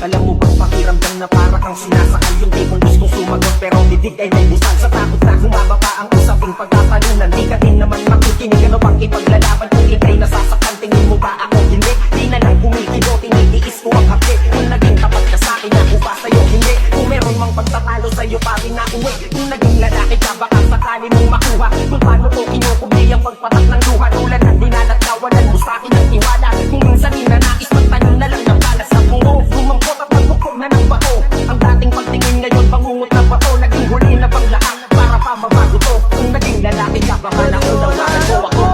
Alam mo bang pakiramdam na para kang sinasakal? Yung tipong gustong sumagot pero bidig ay may busal. Sa takot na humaba pa ang usaping pagkatalunan, di ka din naman makikinig. Ano pang ipaglalaban kung ikay nasasaktan? Tingin mo ba ako hindi? Di na lang kumikibo, tinitiis ko ang hapde. Kung naging tapat ka sa'kin, ako ba sa'yo hindi? Kung meron mang pagtatalo sa'yo pa rin na uwi. Kung naging lalaki ka, baka sakali mong makuha. Kung paano ko kinukubli ang pagpatak ng luha. Tulad ng dinalat kawalan mo sa'kin ang tiwala. Kung minsan ninanais magtanong na lang ng balas sa bungo. Lumangkot at magkukog na ng bato. Ang dating pagtingin ngayon bangungot na bato. Naging huli na bang lahat para pa mabago to. Kung naging lalaki ka, baka naunawanan mo ako.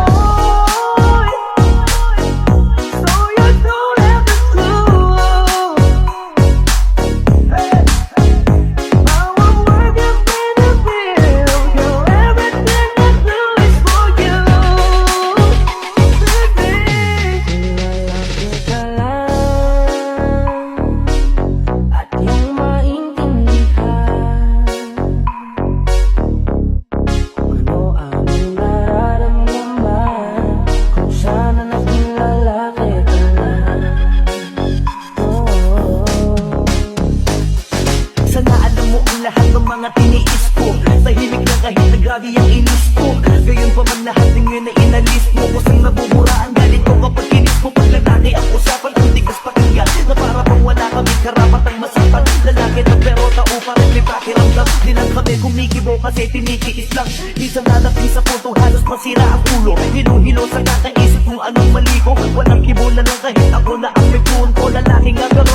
Mga tiniis ko, tahimik na kahit na grabe ang inis ko. Gayon pa man lahat ng yun na inalis mo. Kusang nabubura ang galit ko kapag kinis mo. Pag lalaki ang usapan, ang tigas pakinggan. Na para bang wala kami karapatang masaktan. Lalaki na pero tao pa rin may pakiramdam. Di lang kami kumikibo kasi tinitiis lang. Minsan nalapin sa puto, halos masira ang ulo. Hilo-hilo sa kakaisip kung anong mali ko. Walang kibo na lang kahit ako na ang may puon ko. Lalaki nga pero